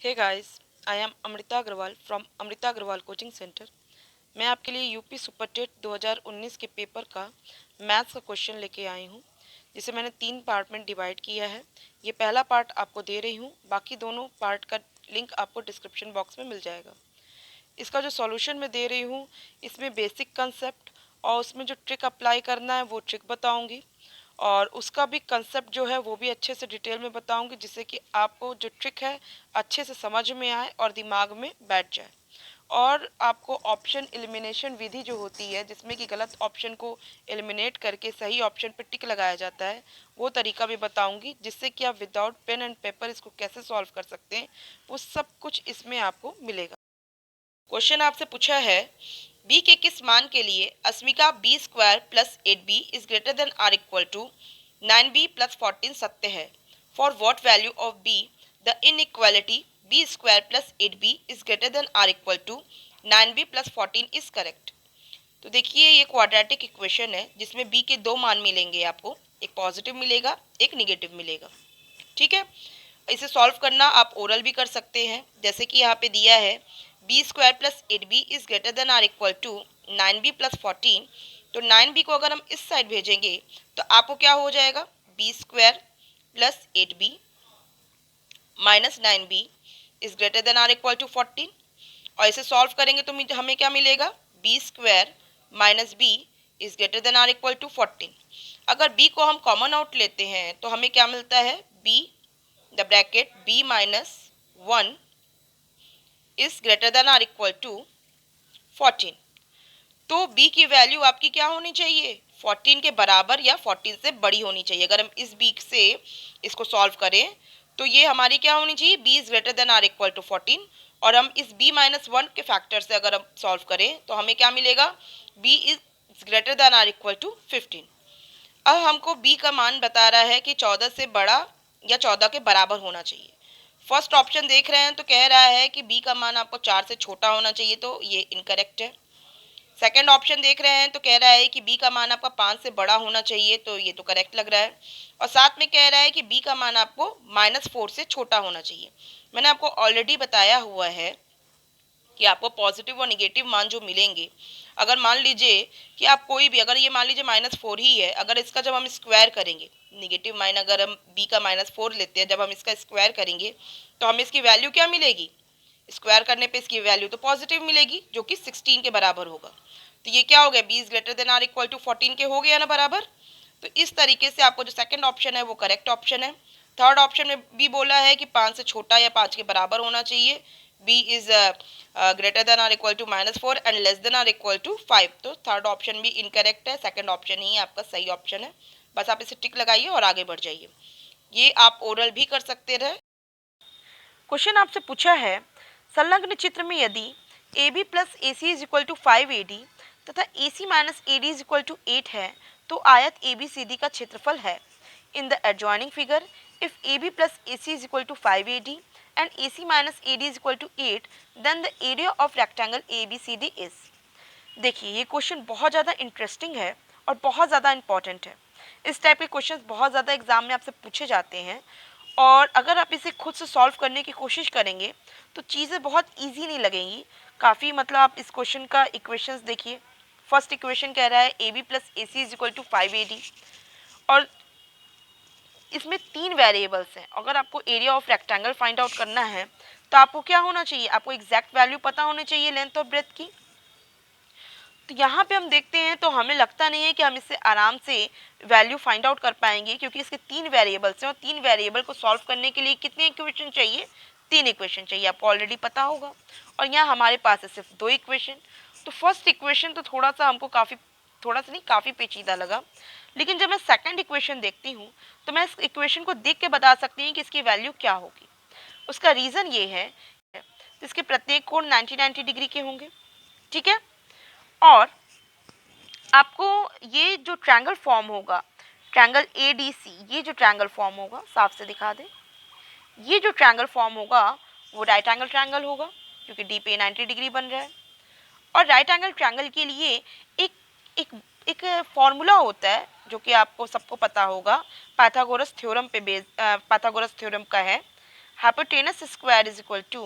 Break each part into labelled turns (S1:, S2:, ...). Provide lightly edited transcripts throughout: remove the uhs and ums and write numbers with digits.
S1: Hey guys, I am Amrita Agarwal from Amrita Agarwal coaching centre. मैं आपके लिए यूपी सुपर टेट 2019 के पेपर का मैथ्स का क्वेश्चन लेके आई हूँ, जिसे मैंने 3 पार्ट में डिवाइड किया है। ये पहला पार्ट आपको दे रही हूँ, बाकी दोनों पार्ट का लिंक आपको डिस्क्रिप्शन बॉक्स में मिल जाएगा। इसका जो सॉल्यूशन मैं दे रही हूँ, इसमें बेसिक कंसेप्ट और उसमें जो ट्रिक अप्लाई करना है वो ट्रिक बताऊँगी, और उसका भी कंसेप्ट जो है वो भी अच्छे से डिटेल में बताऊंगी, जिससे कि आपको जो ट्रिक है अच्छे से समझ में आए और दिमाग में बैठ जाए। और आपको ऑप्शन एलिमिनेशन विधि जो होती है, जिसमें कि गलत ऑप्शन को एलिमिनेट करके सही ऑप्शन पर टिक लगाया जाता है, वो तरीका भी बताऊंगी, जिससे कि आप विदाउट पेन एंड पेपर इसको कैसे सॉल्व कर सकते हैं, वो सब कुछ इसमें आपको मिलेगा। क्वेश्चन आपसे पूछा है, बी के किस मान के लिए Asmika B square plus 8b is greater than or equal to 9b plus 14 सत्य है। For what value of B the inequality B square plus 8b is greater than or equal to 9b plus 14 is correct. तो देखिए, ये quadratic equation है जिसमें B के दो मान मिलेंगे आपको, एक पॉजिटिव मिलेगा, एक निगेटिव मिलेगा। ठीक है, इसे सॉल्व करना आप ओरल भी कर सकते हैं, जैसे कि यहाँ पे दिया है b square plus 8b is greater than or equal to 9b plus 14। तो 9b को अगर हम इस साइड भेजेंगे तो आपको क्या हो जाएगा, b square plus 8b minus 9b is greater than or equal to 14। और इसे सॉल्व करेंगे तो हमें क्या मिलेगा, b square minus b is greater than or equal to 14। अगर b को हम कॉमन आउट लेते हैं तो हमें क्या मिलता है, b the bracket b minus 1 is greater than or equal to 14। तो b की वैल्यू आपकी क्या होनी चाहिए, 14 के बराबर या 14 से बड़ी होनी चाहिए। अगर हम इस b से इसको सॉल्व करें तो ये हमारी क्या होनी चाहिए, b is greater than or equal to 14। और हम इस b माइनस 1 के फैक्टर से अगर हम सॉल्व करें तो हमें क्या मिलेगा, b is greater than or equal to 15। अब हमको b का मान बता रहा है कि 14 से बड़ा या 14 के बराबर होना चाहिए। फर्स्ट ऑप्शन देख रहे हैं तो कह रहा है कि b का मान आपको 4 से छोटा होना चाहिए, तो ये इनकरेक्ट है। सेकंड ऑप्शन देख रहे हैं तो कह रहा है कि b का मान आपका 5 से बड़ा होना चाहिए, तो ये तो करेक्ट लग रहा है। और साथ में कह रहा है कि b का मान आपको -4 से छोटा होना चाहिए। मैंने आपको ऑलरेडी बताया हुआ है कि आपको पॉजिटिव और निगेटिव मान जो मिलेंगे, अगर मान लीजिए कि आप कोई भी, अगर ये मान लीजिए -4 ही है, अगर इसका जब हम स्क्वायर करेंगे, निगेटिव मान अगर हम b का -4 लेते हैं, जब हम इसका स्क्वायर करेंगे तो हमें इसकी वैल्यू क्या मिलेगी, स्क्वायर करने पे इसकी वैल्यू तो पॉजिटिव मिलेगी, जो कि 16 के बराबर होगा। तो ये क्या हो गया, b is greater than or equal to 14 के हो गया ना बराबर। तो इस तरीके से आपको जो सेकंड ऑप्शन है वो करेक्ट ऑप्शन है। थर्ड ऑप्शन में भी बोला है कि 5 से छोटा या 5 के बराबर होना चाहिए, b is greater than or equal to -4 and less than or equal to 5। तो थर्ड ऑप्शन भी इनकरेक्ट है, सेकंड ऑप्शन ही आपका सही ऑप्शन है। बस आप इसे टिक लगाइए और आगे बढ़ जाइए। ये आप ओरल भी कर सकते रहे। क्वेश्चन आपसे पूछा है, संलग्न चित्र में यदि A B plus A C is equal to 5 AD तथा A C minus A D is equal to 8 है, तो आयत ए बी सी डी का क्षेत्रफल है। In the adjoining figure, if A B plus A C is equal to 5 AD and A C minus A D is equal to 8, then the area of rectangle A B C D is. देखिए, ये question बहुत ज़्यादा interesting है और बहुत ज़्यादा important है। इस टाइप के क्वेश्चन बहुत ज़्यादा एग्जाम में आपसे पूछे जाते हैं, और अगर आप इसे खुद से सॉल्व करने की कोशिश करेंगे तो चीज़ें बहुत इजी नहीं लगेंगी। काफ़ी मतलब आप इस क्वेश्चन का इक्वेशंस देखिए। फर्स्ट इक्वेशन कह रहा है A B plus A C is equal to 5 AD, और इसमें 3 वेरिएबल्स हैं। अगर आपको area of rectangle find out करना है तो आपको क्या होना चाहिए, आपको एग्जैक्ट वैल्यू पता होनी चाहिए लेंथ और ब्रेथ की। तो यहाँ पे हम देखते हैं तो हमें लगता नहीं है कि हम इससे आराम से वैल्यू फाइंड आउट कर पाएंगे, क्योंकि इसके 3 वेरिएबल्स हैं और 3 वेरिएबल को सॉल्व करने के लिए कितने इक्वेशन चाहिए, 3 इक्वेशन चाहिए, आपको ऑलरेडी पता होगा। और यहाँ हमारे पास है सिर्फ 2 इक्वेशन। तो फर्स्ट इक्वेशन तो थोड़ा सा हमको थोड़ा सा नहीं काफ़ी पेचीदा लगा, लेकिन जब मैं सेकेंड इक्वेशन देखती हूँ तो मैं इस इक्वेशन को देख के बता सकती हूँ कि इसकी वैल्यू क्या होगी। उसका रीज़न ये है, इसके प्रत्येक कोण 90-90 डिग्री के होंगे। ठीक है, और आपको ये जो ट्रायंगल फॉर्म होगा, ट्रायंगल ए डी सी, ये जो ट्रायंगल फॉर्म होगा, साफ से दिखा दे, ये जो ट्रायंगल फॉर्म होगा वो राइट एंगल ट्रायंगल होगा, क्योंकि डी पे 90 डिग्री बन रहा है। और राइट एंगल ट्रायंगल के लिए एक एक एक फॉर्मूला होता है जो कि आपको सबको पता होगा, पाइथागोरस थ्योरम पे बेस, पाइथागोरस थ्योरम का है, hypotenuse square is equal to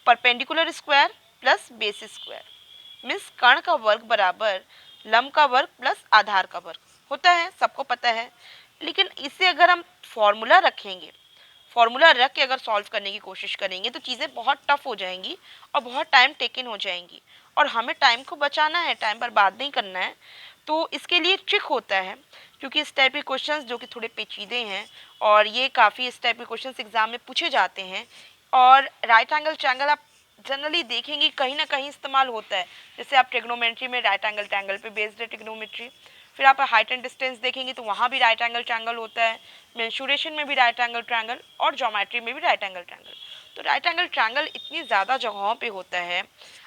S1: perpendicular square plus base square, means कर्ण का वर्ग बराबर लंब का वर्ग प्लस आधार का वर्ग होता है, सबको पता है। लेकिन इसे अगर हम फॉर्मूला रखेंगे, फॉर्मूला रख के अगर सॉल्व करने की कोशिश करेंगे तो चीज़ें बहुत टफ हो जाएंगी और बहुत टाइम टेकन हो जाएंगी, और हमें टाइम को बचाना है, टाइम बर्बाद नहीं करना है। तो इसके लिए ट्रिक होता है, क्योंकि इस टाइप के क्वेश्चंस जो कि थोड़े पेचीदे हैं और ये काफ़ी इस टाइप के क्वेश्चंस एग्जाम में पूछे जाते हैं। और राइट एंगल ट्रायंगल आप जनरली देखेंगे कहीं ना कहीं इस्तेमाल होता है, जैसे आप ट्रिग्नोमेट्री में राइट एंगल ट्रायंगल पे बेस्ड है ट्रिग्नोमेट्री, फिर आप हाइट एंड डिस्टेंस देखेंगे तो वहाँ भी राइट एंगल ट्रायंगल होता है, मेंसुरेशन में भी राइट एंगल ट्रायंगल और ज्योमेट्री में भी राइट एंगल ट्रायंगल। तो राइट एंगल ट्रायंगल इतनी ज़्यादा जगहों पे होता है,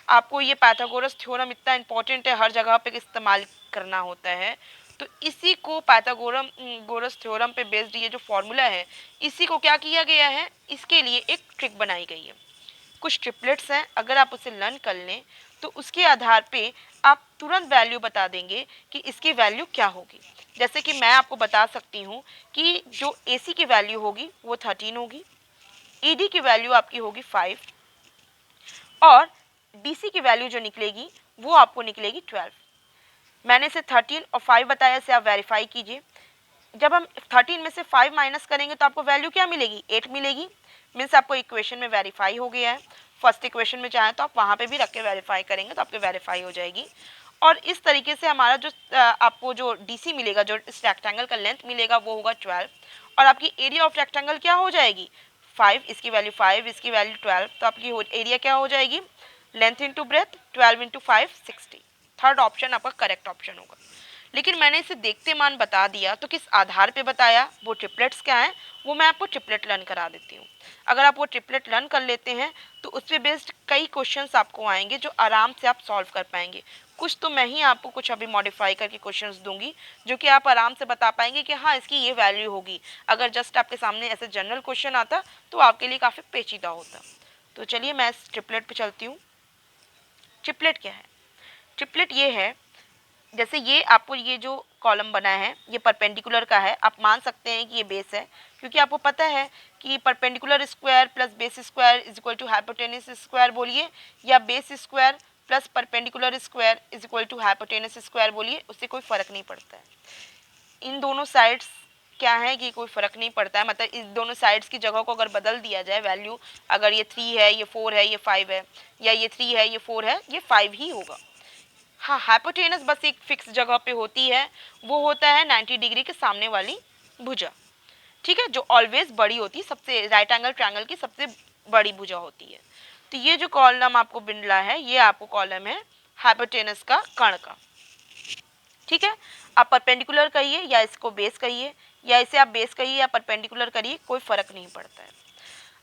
S1: आपको ये पाइथागोरस थ्योरम इतना इंपॉर्टेंट है, हर जगह पे इस्तेमाल करना होता है। तो इसी को पाइथागोरस थ्योरम पे बेस्ड ये जो फॉर्मूला है, इसी को क्या किया गया है, इसके लिए एक ट्रिक बनाई गई है। कुछ ट्रिपलेट्स हैं, अगर आप उसे लर्न कर लें तो उसके आधार पे आप तुरंत वैल्यू बता देंगे कि इसकी वैल्यू क्या होगी। जैसे कि मैं आपको बता सकती हूँ कि जो AC की वैल्यू होगी वो 13 होगी, ED की वैल्यू आपकी होगी 5 और DC की वैल्यू जो निकलेगी वो आपको निकलेगी 12। मैंने इसे 13 और 5 बताया, इसे आप वेरीफाई कीजिए। जब हम 13 में से 5 माइनस करेंगे तो आपको वैल्यू क्या मिलेगी, 8 मिलेगी, मीन्स आपको इक्वेशन में वेरीफाई हो गया है। फर्स्ट इक्वेशन में चाहे तो आप वहाँ पे भी रख के वेरीफाई करेंगे तो आपके वेरीफाई हो जाएगी। और इस तरीके से हमारा जो आपको जो DC मिलेगा, जो इस रेक्टेंगल का लेंथ मिलेगा वो होगा 12, और आपकी एरिया ऑफ रेक्टेंगल क्या हो जाएगी 5, इसकी वैल्यू 5, इसकी वैल्यू 12, तो आपकी एरिया क्या हो जाएगी, length into breadth 12 into 5 60। Third option आपका करेक्ट ऑप्शन होगा। लेकिन मैंने इसे देखते मान बता दिया, तो किस आधार पे बताया, वो ट्रिपलेट्स क्या हैं वो मैं आपको ट्रिपलेट लर्न करा देती हूँ। अगर आप वो ट्रिपलेट लर्न कर लेते हैं तो उस पर बेस्ड कई क्वेश्चंस आपको आएंगे जो आराम से आप सॉल्व कर पाएंगे। कुछ तो मैं ही आपको कुछ अभी मॉडिफाई करके क्वेश्चंस दूंगी जो कि आप आराम से बता पाएंगे कि हाँ इसकी ये वैल्यू होगी। अगर जस्ट आपके सामने ऐसे जनरल क्वेश्चन आता तो आपके लिए काफ़ी पेचीदा होता। तो चलिए मैं इस ट्रिपलेट पे चलती हूँ। ट्रिपलेट क्या है, ट्रिपलेट ये है, जैसे ये आपको ये जो कॉलम बना है ये परपेंडिकुलर का है, आप मान सकते हैं कि ये बेस है, क्योंकि आपको पता है कि perpendicular square plus base square is equal to hypotenuse square बोलिए, या base square plus perpendicular square is equal to hypotenuse square बोलिए, उससे कोई फ़र्क नहीं पड़ता है। इन दोनों साइड्स क्या है कि कोई फ़र्क नहीं पड़ता है, मतलब इस दोनों साइड्स की जगह को अगर बदल दिया जाए वैल्यू, अगर ये 3 है, ये 4 है, ये 5 है, या ये 3 है, ये 4 है, ये 5 ही होगा। हाँ, हाइपोटेनस बस एक फिक्स जगह पे होती है, वो होता है 90 डिग्री के सामने वाली भुजा, ठीक है, जो ऑलवेज बड़ी होती है, सबसे राइट एंगल ट्रायंगल की सबसे बड़ी भुजा होती है। तो ये जो कॉलम आपको मिला है ये आपको कॉलम है हाइपोटेनस का, कर्ण का, ठीक है। आप परपेंडिकुलर कहिए या इसको बेस कहिए, या इसे आप बेस कहिए या परपेंडिकुलर करिए, कोई फ़र्क नहीं पड़ता है।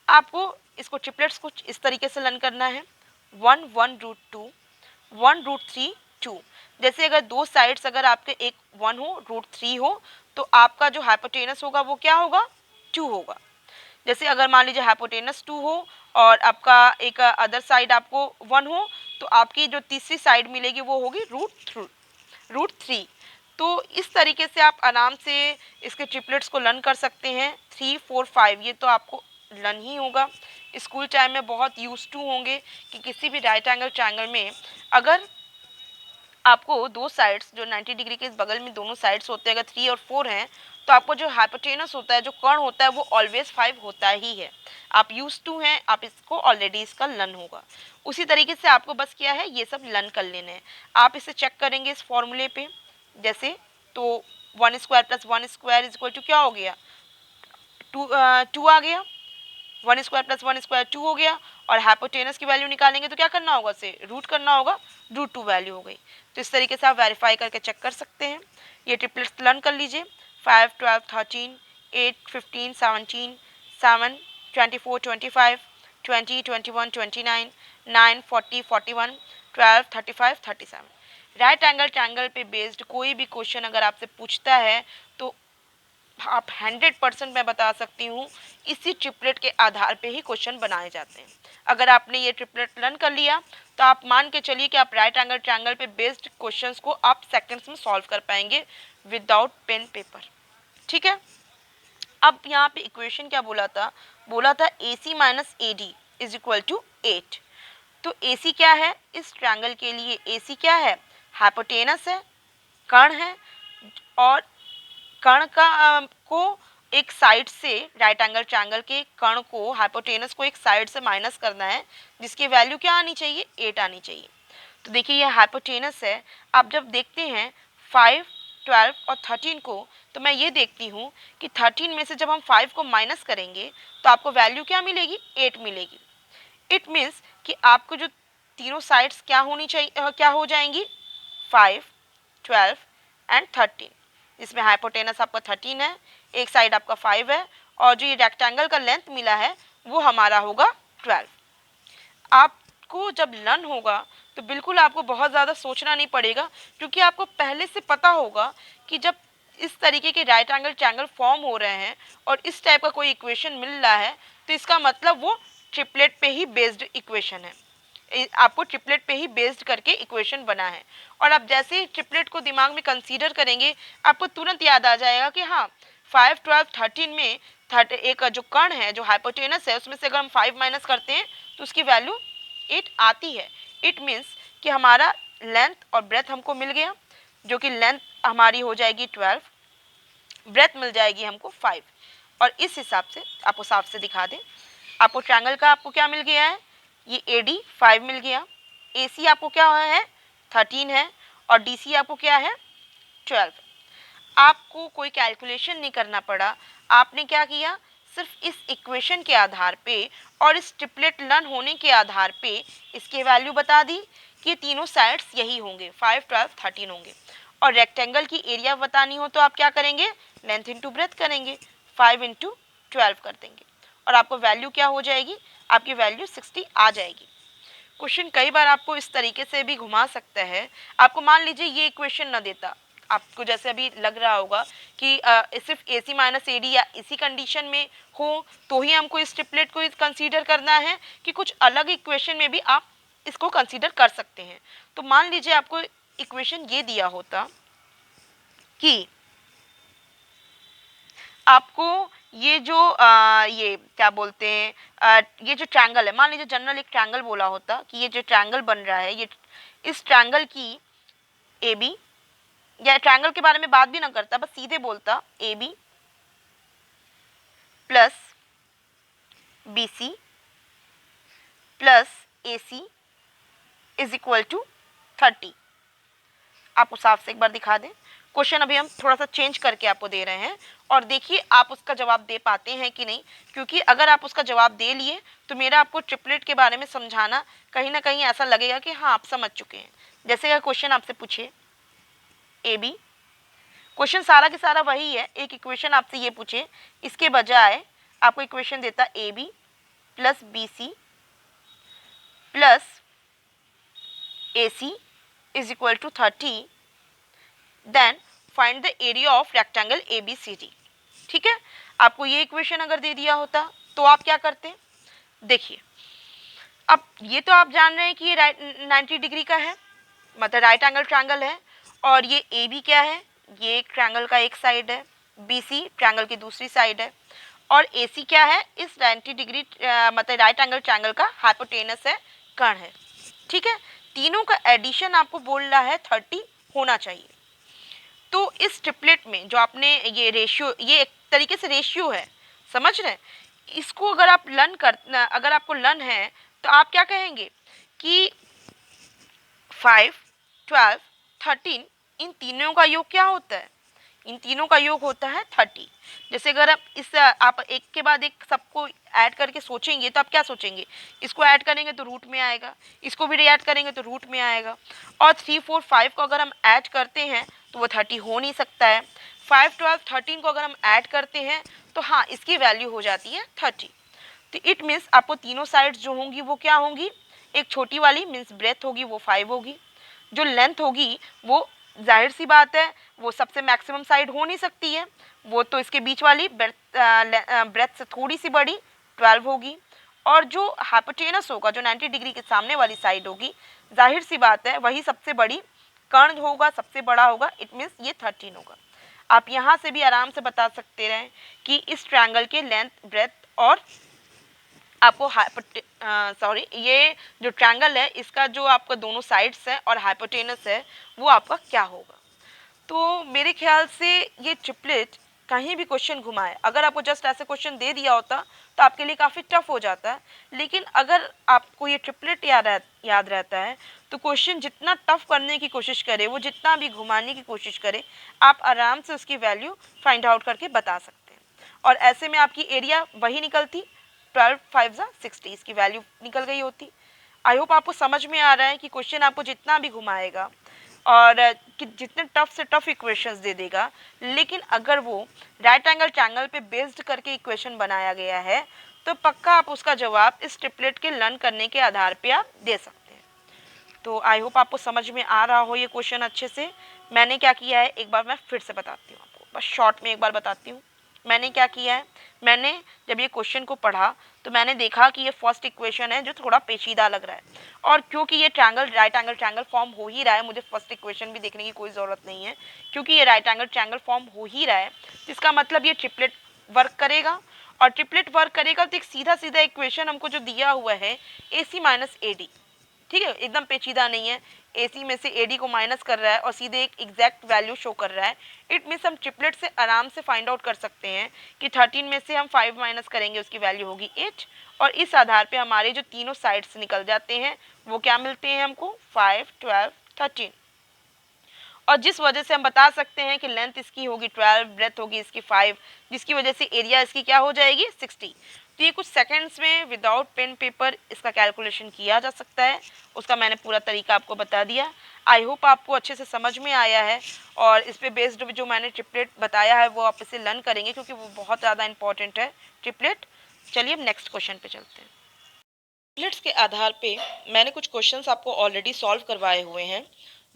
S1: आपको इसको ट्रिपलेट्स कुछ इस तरीके से लर्न करना है, 1 1 रूट 2 1 रूट 3 2। जैसे अगर दो साइड्स अगर आपके एक 1 हो रूट 3 हो तो आपका जो हाइपोटेनस होगा वो क्या होगा 2 होगा। जैसे अगर मान लीजिए हाइपोटेनस 2 हो और आपका एक अदर साइड आपको 1 हो, तो आपकी जो तीसरी साइड मिलेगी वो होगी रूट 3। तो इस तरीके से आप आराम से इसके ट्रिपलेट्स को लर्न कर सकते हैं। 3 4 5 ये तो आपको लर्न ही होगा, स्कूल टाइम में बहुत यूज टू होंगे कि किसी भी राइट एंगल ट्रायंगल में अगर आपको दो साइड्स जो 90 डिग्री के इस बगल में दोनों साइड्स होते हैं, अगर 3 और 4 हैं तो आपको जो हाइपोटेनस होता है, जो कर्ण होता है, वो ऑलवेज 5 होता ही है। आप यूज टू हैं, आप इसको ऑलरेडी इसका लर्न होगा। उसी तरीके से आपको बस क्या है ये सब लर्न कर लेने हैं। आप इसे चेक करेंगे इस फॉर्मूले पे, जैसे तो 1 square plus 1 square is equal to क्या हो गया, 2 आ गया, 1 स्क्वायर प्लस 1 स्क्वायर 2 हो गया। और हाइपोटेनस की वैल्यू निकालेंगे तो क्या करना होगा, उसे रूट करना होगा, रूट 2 वैल्यू हो गई। तो इस तरीके से आप वेरीफाई करके चेक कर सकते हैं। ये ट्रिपलेट्स लर्न कर लीजिए, 5 12 13 8 15 17 7 24 25 20 21 29 9 40 41 12 35 37। राइट एंगल ट्रायंगल पे बेस्ड कोई भी क्वेश्चन अगर आपसे पूछता है तो आप 100% मैं बता सकती हूँ इसी ट्रिपलेट के आधार पे ही क्वेश्चन बनाए जाते हैं। अगर आपने ये ट्रिपलेट लर्न कर लिया तो आप मान के चलिए कि आप राइट एंगल ट्रायंगल पे बेस्ड क्वेश्चंस को आप सेकंड्स में सॉल्व कर पाएंगे विदाउट पेन पेपर, ठीक है। अब यहाँ पे इक्वेशन क्या बोला था, बोला था AC minus AD is equal to 8। तो AC क्या है इस ट्रायंगल के लिए? AC क्या है? हाइपोटेनस है, कर्ण है, और कर्ण का को एक साइड से, राइट एंगल ट्रायंगल के कर्ण को, हाइपोटेनस को एक साइड से माइनस करना है, जिसकी वैल्यू क्या आनी चाहिए? 8 आनी चाहिए। तो देखिए ये हाइपोटेनस है। आप जब देखते हैं 5, 12 और 13 को, तो मैं ये देखती हूँ कि 13 में से जब हम 5 को माइनस करेंगे तो आपको वैल्यू क्या मिलेगी? 8 मिलेगी। इट मीन्स कि आपको जो तीनों साइड्स क्या होनी चाहिए, क्या हो जाएंगी? 5, 12 एंड 13, जिसमें हाइपोटेनस आपका 13 है, एक साइड आपका 5 है, और जो ये रेक्टेंगल का लेंथ मिला है वो हमारा होगा 12। आपको जब लर्न होगा तो बिल्कुल आपको बहुत ज़्यादा सोचना नहीं पड़ेगा, क्योंकि आपको पहले से पता होगा कि जब इस तरीके के राइट एंगल ट्रायंगल फॉर्म हो रहे हैं और इस टाइप का कोई इक्वेशन मिल रहा है, तो इसका मतलब वो ट्रिपलेट पे ही बेस्ड इक्वेशन है। आपको ट्रिपलेट पे ही बेस्ड करके इक्वेशन बना है। और आप जैसे ही ट्रिपलेट को दिमाग में कंसीडर करेंगे, आपको तुरंत याद आ जाएगा कि हाँ 5, 12, 13 में एक जो कर्ण है, जो हाइपोटेनस है, उसमें से अगर हम 5 माइनस करते हैं तो उसकी वैल्यू 8 आती है। इट मीन्स कि हमारा लेंथ और ब्रेथ हमको मिल गया, जो कि लेंथ हमारी हो जाएगी 12, ब्रेथ मिल जाएगी हमको 5। और इस हिसाब से आपको साफ से दिखा दें, आपको ट्रायंगल का आपको क्या मिल गया है? ये AD 5 मिल गया, AC आपको क्या है? 13 है, और DC आपको क्या है? 12। आपको कोई कैलकुलेशन नहीं करना पड़ा। आपने क्या किया? सिर्फ इस इक्वेशन के आधार पे और इस ट्रिपलेट लर्न होने के आधार पे इसके वैल्यू बता दी कि तीनों साइड्स यही होंगे, 5, 12, 13 होंगे। और रेक्टेंगल की एरिया बतानी हो तो आप क्या करेंगे? लेंथ इंटू ब्रेथ करेंगे, 5 इंटू 12 कर देंगे, और आपको वैल्यू क्या हो जाएगी? आपकी वैल्यू 60 आ जाएगी। क्वेश्चन कई बार आपको इस तरीके से भी घुमा सकता है। आपको मान लीजिए ये इक्वेशन न देता, आपको जैसे अभी लग रहा होगा कि सिर्फ AC माइनस AD या इसी कंडीशन में हो तो ही हमको इस ट्रिपलेट को कंसीडर करना है, कि कुछ अलग इक्वेशन में भी आप इसको कंसीडर कर सकते हैं। तो मान लीजिए आपको इक्वेशन ये दिया होता कि आपको ये जो ये क्या बोलते हैं, ये जो ट्रायंगल है, मान लीजिए जनरल एक ट्रायंगल बोला होता कि ये जो ट्रायंगल बन रहा है, ये इस ट्रायंगल की AB, या ट्रायंगल के बारे में बात भी ना करता, बस सीधे बोलता AB plus BC plus AC is equal to 30। आपको साफ से एक बार दिखा दें, क्वेश्चन अभी हम थोड़ा सा चेंज करके आपको दे रहे हैं, और देखिए आप उसका जवाब दे पाते हैं कि नहीं। क्योंकि अगर आप उसका जवाब दे लिए तो मेरा आपको ट्रिपलेट के बारे में समझाना कहीं ना कहीं ऐसा लगेगा कि हाँ आप समझ चुके हैं। जैसे अगर क्वेश्चन आपसे पूछे AB, क्वेश्चन सारा के सारा वही है, एक इक्वेशन आपसे ये पूछे, इसके बजाय आपको इक्वेशन देता AB plus BC plus AC is equal to 30, then find the area of rectangle ABCD। ठीक है, आपको ये इक्वेशन अगर दे दिया होता तो आप क्या करते? देखिए अब ये तो आप जान रहे हैं कि ये 90 डिग्री का है, मतलब राइट एंगल ट्रायंगल है, और ये AB क्या है? ये एक ट्रायंगल का एक साइड है, BC ट्रायंगल की दूसरी साइड है, और AC क्या है? इस 90 डिग्री मतलब राइट एंगल ट्रायंगल का हाइपोटेनस है, कर्ण है। ठीक है, तीनों का एडिशन आपको बोल रहा है 30 होना चाहिए। तो इस ट्रिपलेट में जो आपने ये रेशियो, ये एक तरीके से रेशियो है, समझ रहे हैं? इसको अगर आप अगर आपको लर्न है तो आप क्या कहेंगे कि 5, 12, 13 इन तीनों का योग क्या होता है? इन तीनों का योग होता है 30। जैसे अगर आप एक के बाद एक सबको ऐड करके सोचेंगे तो आप क्या सोचेंगे? इसको ऐड करेंगे तो रूट में आएगा, इसको भी ऐड करेंगे तो रूट में आएगा, और 3, 4, 5 को अगर हम ऐड करते हैं तो वो 30 हो नहीं सकता है। 5, 12, 13 को अगर हम ऐड करते हैं तो हाँ इसकी वैल्यू हो जाती है 30। तो इट मीन्स आपको तीनों साइड्स जो होंगी वो क्या होंगी? एक छोटी वाली मीन्स ब्रेथ होगी वो 5 होगी, जो लेंथ होगी वो जाहिर सी बात है वो सबसे मैक्सिमम साइड हो नहीं सकती है, वो तो इसके बीच वाली ब्रेथ से थोड़ी सी बड़ी 12 होगी, और जो हाइपोटेनस होगा जो 90 डिग्री के सामने वाली साइड होगी, जाहिर सी बात है वही सबसे बड़ी कर्ण होगा, सबसे बड़ा होगा। इट मीन्स ये 13 होगा। आप यहाँ से भी आराम से बता सकते रहे कि इस ट्रायंगल के लेंथ, ब्रेथ और आपको ये जो ट्रायंगल है इसका जो आपका दोनों साइड्स है और हाइपोटेनस है वो आपका क्या होगा। तो मेरे ख्याल से ये ट्रिपलेट कहीं भी क्वेश्चन घुमाए, अगर आपको जस्ट ऐसे क्वेश्चन दे दिया होता तो आपके लिए काफ़ी टफ हो जाता है, लेकिन अगर आपको ये ट्रिपलेट याद रहता है तो क्वेश्चन जितना टफ करने की कोशिश करे, वो जितना भी घुमाने की कोशिश करे, आप आराम से उसकी वैल्यू फाइंड आउट करके बता सकते हैं। और ऐसे में आपकी एरिया वही निकलती 12 5 जा 60, इसकी वैल्यू निकल गई होती। आई होप आपको समझ में आ रहा है कि क्वेश्चन आपको जितना भी घुमाएगा और कि जितने टफ से टफ इक्वेशंस दे देगा, लेकिन अगर वो राइट एंगल ट्रायंगल पे बेस्ड करके इक्वेशन बनाया गया है तो पक्का आप उसका जवाब इस ट्रिपलेट के लर्न करने के आधार पे आप दे सकते हैं। तो आई होप आपको समझ में आ रहा हो ये क्वेश्चन अच्छे से। मैंने क्या किया है एक बार मैं फिर से बताती हूँ आपको, बस शॉर्ट में एक बार बताती हूँ। मैंने क्या किया है, मैंने जब ये क्वेश्चन को पढ़ा तो मैंने देखा कि ये फर्स्ट इक्वेशन है जो थोड़ा पेचीदा लग रहा है, और क्योंकि ये triangle right angle triangle form हो ही रहा है, मुझे फर्स्ट इक्वेशन भी देखने की कोई ज़रूरत नहीं है, क्योंकि ये राइट एंगल ट्रायंगल फॉर्म हो ही रहा है, इसका मतलब ये ट्रिपलेट वर्क करेगा। और ट्रिपलेट वर्क करेगा तो एक सीधा सीधा इक्वेशन हमको जो दिया हुआ है AC माइनस AD, ठीक है, एकदम पेचीदा नहीं है, AC में से AD को माइनस कर रहा है और सीधे एक एग्जैक्ट वैल्यू शो कर रहा है। इट मीन्स हम ट्रिपलेट से आराम से फाइंड आउट कर सकते हैं कि 13 में से हम 5 माइनस करेंगे, उसकी वैल्यू होगी 8, और इस आधार पे हमारे जो तीनों साइड्स निकल जाते हैं वो क्या मिलते हैं हमको 5 12 13। और जिस वजह से हम बता सकते हैं कि लेंथ इसकी होगी 12, ब्रेथ होगी इसकी 5, जिसकी वजह से एरिया इसकी क्या हो जाएगी 60। तो ये कुछ सेकंड्स में विदाउट पेन पेपर इसका कैलकुलेशन किया जा सकता है, उसका मैंने पूरा तरीका आपको बता दिया। आई होप आपको अच्छे से समझ में आया है, और इस पे बेस्ड जो मैंने ट्रिपलेट बताया है वो आप इसे लर्न करेंगे क्योंकि वो बहुत ज़्यादा इंपॉर्टेंट है ट्रिपलेट। चलिए अब नेक्स्ट क्वेश्चन पे चलते हैं। ट्रिपलेट्स के आधार पे मैंने कुछ क्वेश्चंस आपको ऑलरेडी सॉल्व करवाए हुए हैं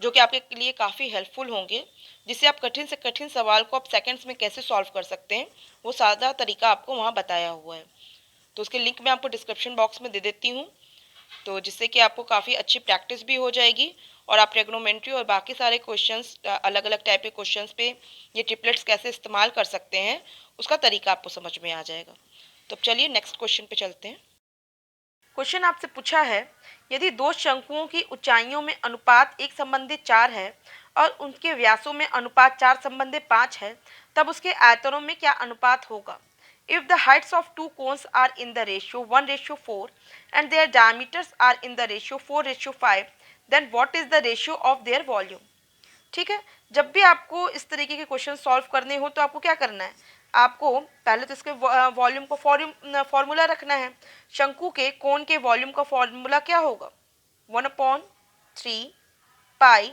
S1: जो कि आपके लिए काफ़ी हेल्पफुल होंगे, जिससे आप कठिन से कठिन सवाल को आप सेकंड्स में कैसे सॉल्व कर सकते हैं वो सादा तरीका आपको वहाँ बताया हुआ है। तो उसके लिंक मैं आपको डिस्क्रिप्शन बॉक्स में दे देती हूँ, तो जिससे कि आपको काफ़ी अच्छी प्रैक्टिस भी हो जाएगी और आप ट्रिग्नोमेट्री और बाकी सारे क्वेश्चंस अलग अलग टाइप के क्वेश्चंस पे ये ट्रिपलेट्स कैसे इस्तेमाल कर सकते हैं उसका तरीका आपको समझ में आ जाएगा। तो चलिए नेक्स्ट क्वेश्चन पे चलते हैं। क्वेश्चन आपसे पूछा है, यदि दो शंकुओं की ऊंचाइयों में अनुपात 1 संबंधी 4 है और उनके व्यासों में अनुपात 4 संबंधी 5 है, तब उसके आयतनों में क्या अनुपात होगा। If the heights of two cones are in the ratio 1:4 and their diameters are in the ratio 4:5, then what is the ratio of their volume. ठीक है, जब भी आपको इस तरीके के क्वेश्चन सॉल्व करने हो तो आपको क्या करना है, आपको पहले तो इसके वॉल्यूम का फॉर्मूला रखना है। शंकु के कोण के वॉल्यूम का फॉर्मूला क्या होगा, 1/3 पाई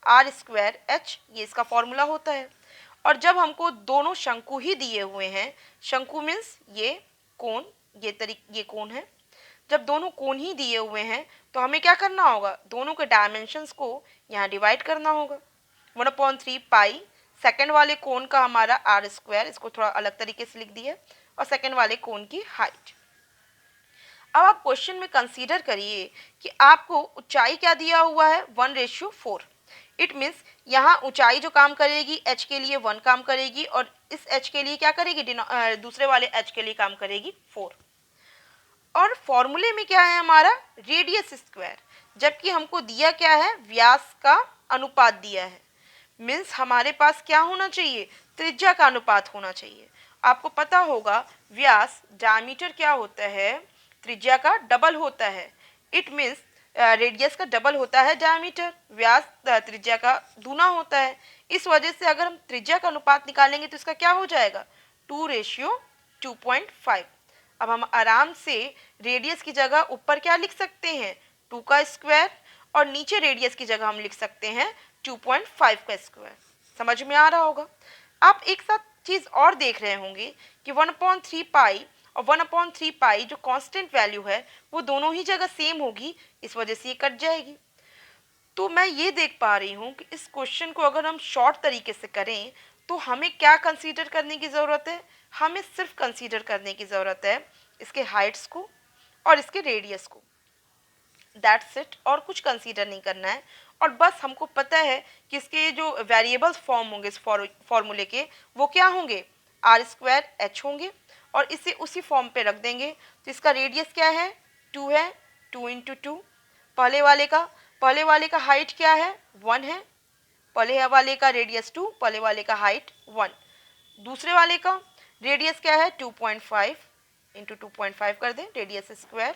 S1: r²h, ये इसका फॉर्मूला होता है। और जब हमको दोनों शंकु ही दिए हुए हैं, शंकु मीन्स ये कोण, ये कोण है, जब दोनों कोण ही दिए हुए हैं तो हमें क्या करना होगा, दोनों के डायमेंशंस को यहाँ डिवाइड करना होगा। 1/3 पाई सेकेंड वाले कोण का हमारा r², इसको थोड़ा अलग तरीके से लिख दिया, और सेकेंड वाले कोण की हाइट। अब आप क्वेश्चन में कंसीडर करिए कि आपको ऊंचाई क्या दिया हुआ है 1:4। इट मीन्स यहाँ ऊंचाई जो काम करेगी h के लिए 1 काम करेगी, और इस h के लिए क्या करेगी, दूसरे वाले h के लिए काम करेगी 4। और फॉर्मूले में क्या है हमारा रेडियस स्क्वायर, जबकि हमको दिया क्या है व्यास का अनुपात दिया है। मीन्स हमारे पास क्या होना चाहिए, त्रिज्या का अनुपात होना चाहिए। आपको पता होगा व्यास डायमीटर क्या होता है, त्रिज्या का डबल होता है। इट मीन्स रेडियस का डबल होता है डायमीटर, व्यास त्रिज्या का दूना होता है। इस वजह से अगर हम त्रिज्या का अनुपात निकालेंगे तो इसका क्या हो जाएगा 2:2.5। अब हम आराम से रेडियस की जगह ऊपर क्या लिख सकते हैं 2 का स्क्वायर, और नीचे रेडियस की जगह हम लिख सकते हैं 2.5 का स्क्वायर। समझ में आ रहा होगा। आप एक साथ चीज़ और देख रहे होंगे कि 1/3 पाई और 1/3 पाई जो कांस्टेंट वैल्यू है वो दोनों ही जगह सेम होगी, इस वजह से ये कट जाएगी। तो मैं ये देख पा रही हूँ कि इस क्वेश्चन को अगर हम शॉर्ट तरीके से करें तो हमें क्या कंसीडर करने की ज़रूरत है, हमें सिर्फ कंसीडर करने की ज़रूरत है इसके हाइट्स को और इसके रेडियस को, दैट्स इट, और कुछ कंसीडर नहीं करना है। और बस हमको पता है कि इसके जो वेरिएबल्स फॉर्म होंगे इस फॉर्मूले के वो क्या होंगे r² h होंगे, और इसे उसी फॉर्म पे रख देंगे। तो इसका रेडियस क्या है, 2 है, 2 इंटू 2। पहले वाले का हाइट क्या है, 1 है। पहले वाले का रेडियस 2, पहले वाले का हाइट 1। दूसरे वाले का रेडियस क्या है, 2.5 इंटू 2.5 कर दें, रेडियस स्क्वायर,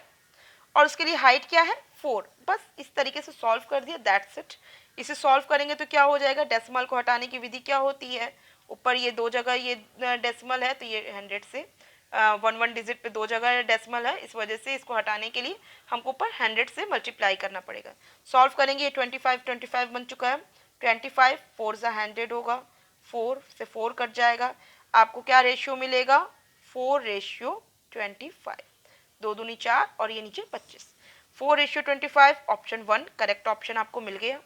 S1: और उसके लिए हाइट क्या है, 4। बस इस तरीके से सॉल्व कर दिया, दैट्स इट। इसे सॉल्व करेंगे तो क्या हो जाएगा, डेसिमल को हटाने की विधि क्या होती है, ऊपर ये 2 जगह ये डेसिमल है तो ये 100 से 1 डिजिट पे 2 जगह डेसिमल है, इस वजह से इसको हटाने के लिए हमको ऊपर 100 से मल्टीप्लाई करना पड़ेगा। सॉल्व करेंगे, ये 25 बन चुका है, 25 4 ज़ा 100 होगा, 4 से 4 कट जाएगा, आपको क्या रेशियो मिलेगा, 4:25, 2 दूनी 4 और ये नीचे 25, 4:25, ऑप्शन 1 करेक्ट ऑप्शन आपको मिल गया।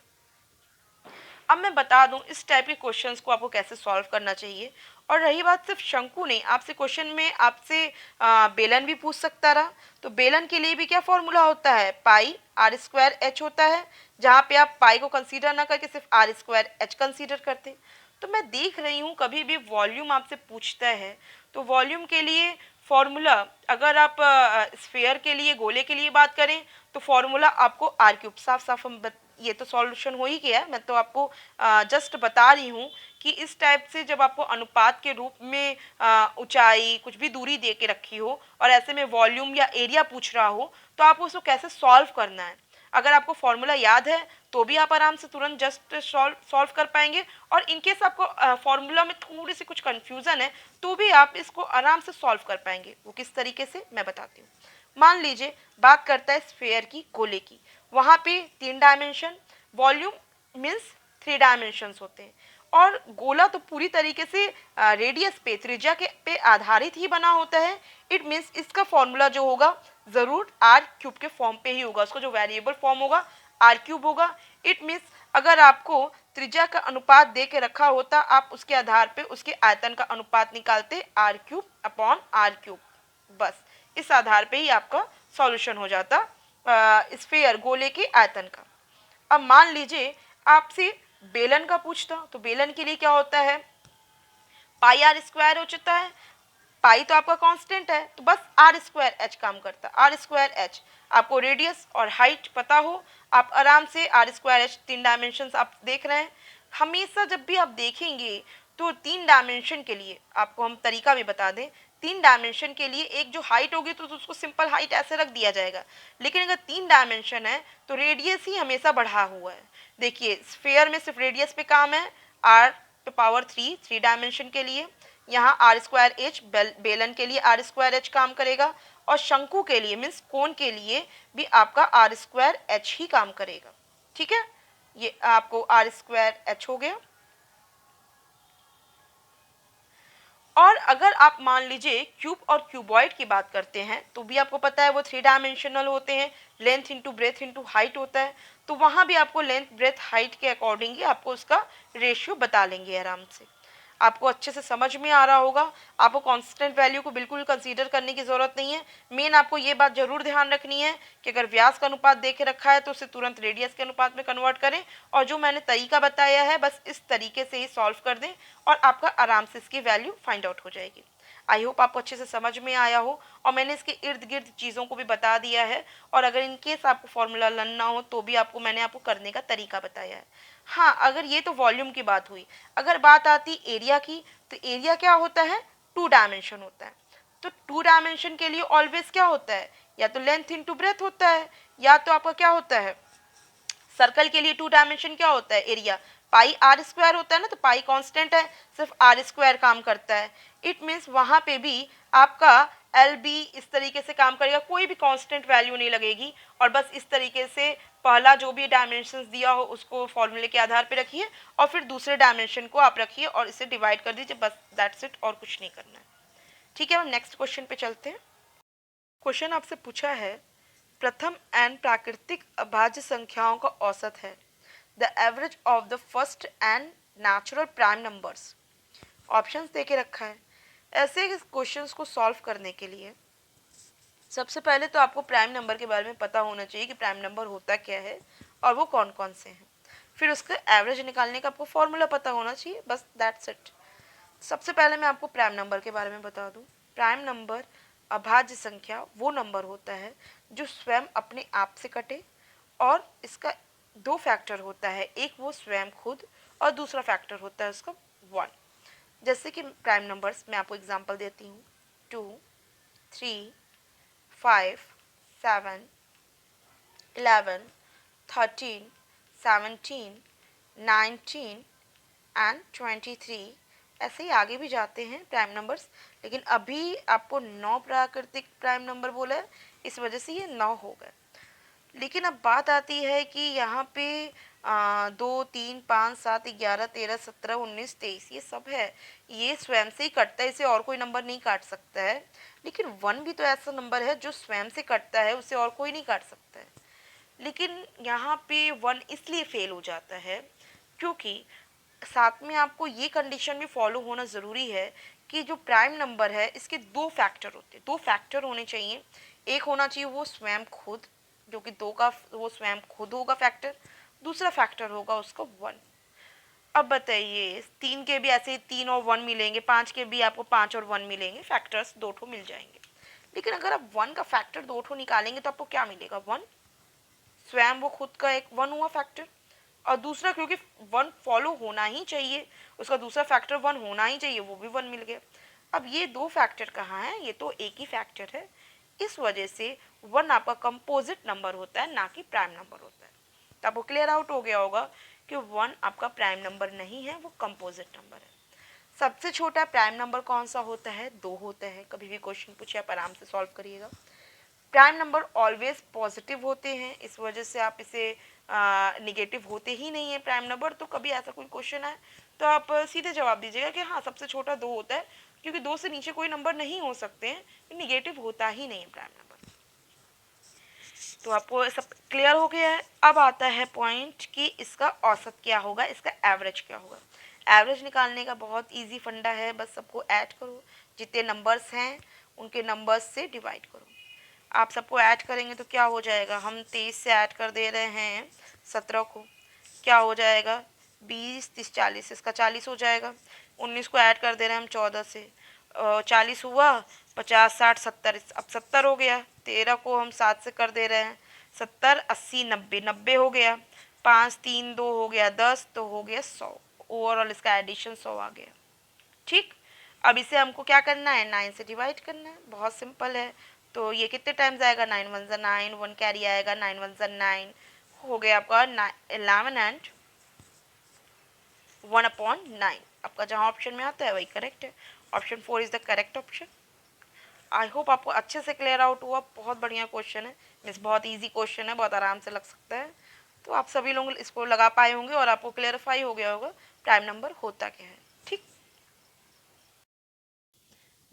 S1: अब मैं बता दूं इस टाइप के क्वेश्चंस को आपको कैसे सॉल्व करना चाहिए। और रही बात सिर्फ शंकु नहीं, आपसे क्वेश्चन में आपसे बेलन भी पूछ सकता रहा। तो बेलन के लिए भी क्या फॉर्मूला होता है, पाई आर स्क्वायर एच होता है, जहाँ पे आप पाई को कंसीडर ना करके सिर्फ आर स्क्वायर एच कंसीडर करते। तो मैं देख रही हूँ कभी भी वॉल्यूम आपसे पूछता है तो वॉल्यूम के लिए फॉर्मूला, अगर आप स्फीयर के लिए, गोले के लिए बात करें तो फॉर्मूला आपको आर क्यूब, साफ साफ हम ये तो सॉल्यूशन हो ही गया, मैं तो आपको जस्ट बता रही हूँ कि इस टाइप से जब आपको अनुपात के रूप में ऊंचाई कुछ भी दूरी दे के रखी हो और ऐसे में वॉल्यूम या एरिया पूछ रहा हो तो आपको उसको कैसे सॉल्व करना है। अगर आपको फॉर्मूला याद है तो भी आप आराम से तुरंत जस्ट सॉल्व कर पाएंगे, और इनकेस आपको फॉर्मूला में थोड़ी सी कुछ कन्फ्यूज़न है तो भी आप इसको आराम से सॉल्व कर पाएंगे। वो किस तरीके से मैं बताती हूँ। मान लीजिए बात करता है स्फीयर की, गोले की, वहाँ पे 3 डायमेंशन, वॉल्यूम मीन्स 3 डायमेंशंस होते हैं, और गोला तो पूरी तरीके से रेडियस पे, त्रिज्या के पे आधारित ही बना होता है। इट मीन्स इसका फॉर्मूला जो होगा ज़रूर आर क्यूब के फॉर्म पे ही होगा, उसका जो वेरिएबल फॉर्म होगा आर क्यूब होगा। इट मीन्स अगर आपको त्रिज्या का अनुपात दे के रखा होता, आप उसके आधार पे उसके आयतन का अनुपात निकालते, r cube upon r cube, बस इस आधार पे ही आपका सॉल्यूशन हो जाता स्फीयर, गोले के आयतन का। अब मान लीजिए आपसे बेलन का पूछता, तो बेलन के लिए क्या होता है, पाई आर स्क्वायर हो जाता है, पाई तो आपका कांस्टेंट है तो बस आर स्क्वायर एच काम करता है, आर स्क्वायर एच। आपको रेडियस और हाइट पता हो, आप आराम से आर स्क्वायर एच, 3 डायमेंशन आप देख रहे हैं। हमेशा जब भी आप देखेंगे तो 3 डायमेंशन के लिए आपको हम तरीका भी बता दें, 3 डायमेंशन के लिए एक जो हाइट होगी तो उसको सिंपल हाइट ऐसे रख दिया जाएगा, लेकिन अगर 3 डायमेंशन है तो रेडियस ही हमेशा बढ़ा हुआ है। देखिए स्फीयर में सिर्फ रेडियस पे काम है, आर पे पावर 3 डायमेंशन के लिए, यहाँ आर स्क्वायर एच, बेलन के लिए आर स्क्वायर एच काम करेगा, और शंकु के लिए मीन्स कोण के लिए भी आपका आर स्क्वायर एच ही काम करेगा। ठीक है, ये आपको आर स्क्वायर एच हो गया। और अगर आप मान लीजिए क्यूब और क्यूबॉइड की बात करते हैं तो भी आपको पता है वो 3 डायमेंशनल होते हैं, length into breadth into height होता है, तो वहाँ भी आपको लेंथ ब्रेथ हाइट के अकॉर्डिंग ही आपको उसका रेशियो बता लेंगे आराम से। आपको अच्छे से समझ में आ रहा होगा, आपको कांस्टेंट वैल्यू को बिल्कुल कंसीडर करने की ज़रूरत नहीं है। मेन आपको ये बात जरूर ध्यान रखनी है कि अगर व्यास का अनुपात दे के रखा है तो उसे तुरंत रेडियस के अनुपात में कन्वर्ट करें, और जो मैंने तरीका बताया है बस इस तरीके से ही सॉल्व कर दें और आपका आराम से इसकी वैल्यू फाइंड आउट हो जाएगी। आई होप आपको अच्छे से समझ में आया हो, और मैंने इसके इर्द गिर्द चीज़ों को भी बता दिया है, और अगर इनकेस आपको फॉर्मूला लर्न ना हो तो भी मैंने आपको करने का तरीका बताया है। हाँ, अगर ये तो वॉल्यूम की बात हुई, अगर बात आती एरिया की, तो एरिया क्या होता है, 2 डायमेंशन होता है। तो 2 डायमेंशन के लिए ऑलवेज क्या होता है, या तो लेंथ इंटू ब्रेथ होता है, या तो आपका क्या होता है, सर्कल के लिए 2 डायमेंशन क्या होता है, एरिया, पाई आर स्क्वायर होता है ना, तो पाई कांस्टेंट है, सिर्फ आर स्क्वायर काम करता है। इट मीन्स वहाँ पे भी आपका एल बी इस तरीके से काम करेगा, कोई भी कांस्टेंट वैल्यू नहीं लगेगी, और बस इस तरीके से पहला जो भी डायमेंशंस दिया हो उसको फॉर्मूले के आधार पे रखिए, और फिर दूसरे डायमेंशन को आप रखिए और इसे डिवाइड कर दीजिए, बस दैट्स इट, और कुछ नहीं करना है। ठीक है, हम नेक्स्ट क्वेश्चन पे चलते हैं। क्वेश्चन आपसे पूछा है, प्रथम एन प्राकृतिक अभाज्य संख्याओं का औसत है, the average of the first N natural prime numbers. Options दे के रखा है। ऐसे क्वेश्चंस को सॉल्व करने के लिए सबसे पहले तो आपको प्राइम नंबर के बारे में पता होना चाहिए कि प्राइम नंबर होता क्या है और वो कौन कौन से हैं। फिर उसका एवरेज निकालने का आपको फॉर्मूला पता होना चाहिए, बस दैट्स इट। सबसे पहले मैं आपको प्राइम नंबर के बारे में बता दूं। प्राइम नंबर अभाज्य संख्या वो नंबर होता है जो स्वयं अपने आप से कटे और इसका दो फैक्टर होता है, एक वो स्वयं खुद और दूसरा फैक्टर होता है उसका 1। जैसे कि प्राइम नंबर्स मैं आपको एग्जांपल देती हूँ, 2, 3, 5, 7, 11, 13, 17, 19 एंड 23। ऐसे ही आगे भी जाते हैं प्राइम नंबर्स, लेकिन अभी आपको 9 प्राकृतिक प्राइम नंबर बोला है, इस वजह से ये 9 हो गए। लेकिन अब बात आती है कि यहाँ पे 2, 3, 5, 7, 11, 13, 17, 19, 23 ये सब है, ये स्वयं से ही कटता है, इसे और कोई नंबर नहीं काट सकता है। लेकिन 1 भी तो ऐसा नंबर है जो स्वयं से कटता है, उसे और कोई नहीं काट सकता है। लेकिन यहाँ पे 1 इसलिए फेल हो जाता है क्योंकि साथ में आपको ये कंडीशन भी फॉलो होना ज़रूरी है कि जो प्राइम नंबर है इसके दो फैक्टर होते हैं, दो फैक्टर होने चाहिए। एक होना चाहिए वो स्वयं खुद, जो कि 2 का वो स्वयं खुद होगा फैक्टर, दूसरा फैक्टर होगा उसका 1। अब बताइए 3 के भी ऐसे 3 और 1 मिलेंगे, 5 के भी आपको 5 और 1 मिलेंगे, फैक्टर्स 2 ठो मिल जाएंगे। लेकिन अगर आप 1 का फैक्टर 2 ठो निकालेंगे तो आपको क्या मिलेगा, 1 स्वयं वो खुद का एक 1 हुआ फैक्टर, और दूसरा क्योंकि 1 फॉलो होना ही चाहिए, उसका दूसरा फैक्टर 1 होना ही चाहिए, वो भी 1 मिल गया। अब ये दो फैक्टर कहाँ हैं, ये तो एक ही फैक्टर है, इस वजह से 1 आपका कंपोजिट नंबर होता है, ना कि प्राइम नंबर होता है। तो आपको क्लियर आउट हो गया होगा कि 1 आपका प्राइम नंबर नहीं है, वो कंपोजिट नंबर है। सबसे छोटा प्राइम नंबर कौन सा होता है, 2 होता है। कभी भी क्वेश्चन पूछे आप आराम से सॉल्व करिएगा। प्राइम नंबर ऑलवेज पॉजिटिव होते हैं, इस वजह से आप इसे निगेटिव होते ही नहीं है प्राइम नंबर। तो कभी ऐसा कोई क्वेश्चन आए तो आप सीधे जवाब दीजिएगा कि हाँ सबसे छोटा 2 होता है, क्योंकि 2 से नीचे कोई नंबर नहीं हो सकते हैं, निगेटिव होता ही नहीं है प्राइम नंबर। तो आपको सब क्लियर हो गया है। अब आता है पॉइंट कि इसका औसत क्या होगा, इसका एवरेज क्या होगा। एवरेज निकालने का बहुत इजी फंडा है, बस सबको ऐड करो, जितने नंबर्स हैं उनके नंबर्स से डिवाइड करो। आप सबको ऐड करेंगे तो क्या हो जाएगा, हम 23 से ऐड कर दे रहे हैं 17 को, क्या हो जाएगा 20, 30, 40, इसका 40 हो जाएगा। 19 को ऐड कर दे रहे हैं हम 14 से, 40 हुआ, 50, 60, 70, अब 70 हो गया। 13 को हम 7 से कर दे रहे हैं, 70, 80, 90, 90 हो गया। 5, 3, 2 हो गया 10, तो हो गया 100। ओवरऑल इसका एडिशन 100 आ गया। ठीक, अब इसे हमको क्या करना है, 9 से डिवाइड करना है, बहुत सिंपल है। तो ये कितने टाइम्स आएगा, 9 1 ज़ा 9, 1 कैरी आएगा, 9 1 ज़ा 9, हो गया आपका 11 एंड 1/9। आपका जहाँ ऑप्शन में आता है वही करेक्ट है, option 4 is the correct option. I hope आपको अच्छे से क्लियर आउट हुआ। बहुत बढ़िया क्वेश्चन है, मीन्स बहुत ईजी क्वेश्चन है, बहुत आराम से लग सकता है। तो आप सभी लोग इसको लगा पाए होंगे और आपको क्लियरफाई हो गया होगा प्राइम नंबर होता क्या है। ठीक,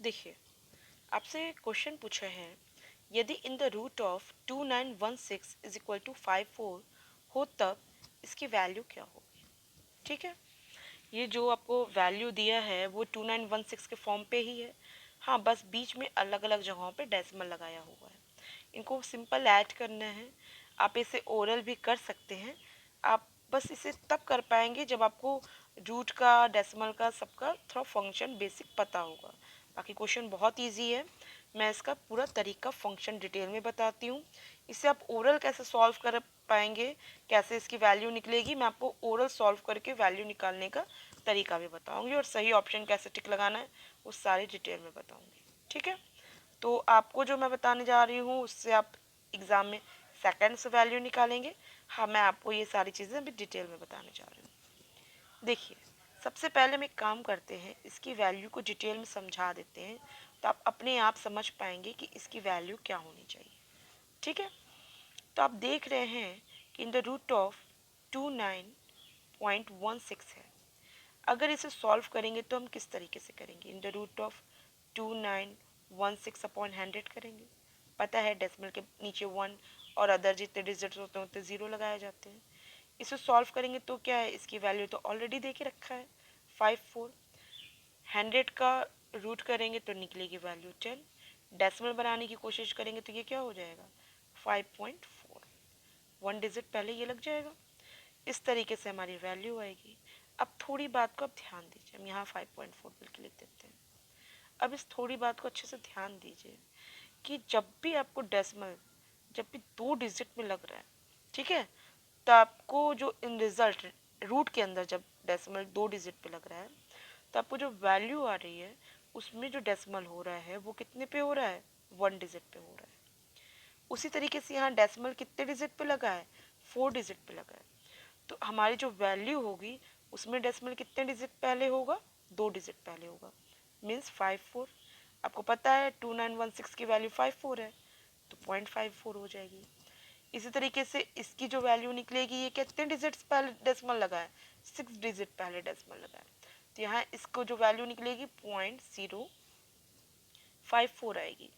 S1: देखिए आपसे क्वेश्चन पूछा है, यदि in the root of 2916 is equal to 54 हो तब इसकी वैल्यू क्या होगी। ठीक है, ये जो आपको वैल्यू दिया है वो 2916 के फॉर्म पे ही है। हाँ, बस बीच में अलग अलग जगहों पे डेसिमल लगाया हुआ है, इनको सिंपल ऐड करना है। आप इसे ओरल भी कर सकते हैं, आप बस इसे तब कर पाएंगे जब आपको रूट का डेसिमल का सबका थोड़ा फंक्शन बेसिक पता होगा। बाकी क्वेश्चन बहुत इजी है, मैं इसका पूरा तरीका फंक्शन डिटेल में बताती हूँ। इसे आप ओरल कैसे सॉल्व कर पाएंगे, कैसे इसकी वैल्यू निकलेगी, मैं आपको ओरल सॉल्व करके वैल्यू निकालने का तरीका भी बताऊंगी, और सही ऑप्शन कैसे टिक लगाना है वो सारी डिटेल में बताऊंगी। ठीक है, तो आपको जो मैं बताने जा रही हूँ उससे आप एग्ज़ाम में सेकंड से वैल्यू निकालेंगे। हाँ, मैं आपको ये सारी चीज़ें अभी डिटेल में बताने जा रही हूँ। देखिए, सबसे पहले हम एक काम करते हैं, इसकी वैल्यू को डिटेल में समझा देते हैं, तो आप अपने आप समझ पाएंगे कि इसकी वैल्यू क्या होनी चाहिए। ठीक है, तो आप देख रहे हैं कि इन द रूट ऑफ 29.16 है। अगर इसे सॉल्व करेंगे तो हम किस तरीके से करेंगे, इन द रूट ऑफ 2916/100 करेंगे। पता है डेसिमल के नीचे 1 और अदर जितने डिजिट्स होते हैं उतने 0 लगाए जाते हैं। इसे सॉल्व करेंगे तो क्या है, इसकी वैल्यू तो ऑलरेडी दे के रखा है 54। 100 का रूट करेंगे तो निकलेगी वैल्यू 10। डेसिमल बनाने की कोशिश करेंगे तो ये क्या हो जाएगा 5.4, 1 डिजिट पहले ये लग जाएगा। इस तरीके से हमारी वैल्यू आएगी। अब थोड़ी बात को आप ध्यान दीजिए, हम यहाँ 5.4 बिल के लिख देते हैं। अब इस थोड़ी बात को अच्छे से ध्यान दीजिए कि जब भी आपको डेसिमल जब भी 2 डिजिट में लग रहा है, ठीक है, तो आपको जो इन रिजल्ट रूट के अंदर जब डेसिमल 2 डिजिट पे लग रहा है तो आपको जो वैल्यू आ रही है उसमें जो डेसिमल हो रहा है वो कितने पे हो रहा है, 1 डिजिट पे हो रहा है। उसी तरीके से यहाँ डेसिमल कितने डिजिट पे लगा है, 4 डिजिट पे लगा है। तो हमारी जो वैल्यू होगी उसमें डेसिमल कितने डिजिट पहले होगा, 2 डिजिट पहले होगा, मीन्स 54। आपको पता है 2916 की वैल्यू 54 है, तो 0.54 हो जाएगी। इसी तरीके से इसकी जो वैल्यू निकलेगी, ये कितने डिजिट्स पहले डेसिमल लगा है, 6 डिजिट पहले डेसिमल लगा है, तो यहाँ इसको जो वैल्यू निकलेगी 0.054 आएगी।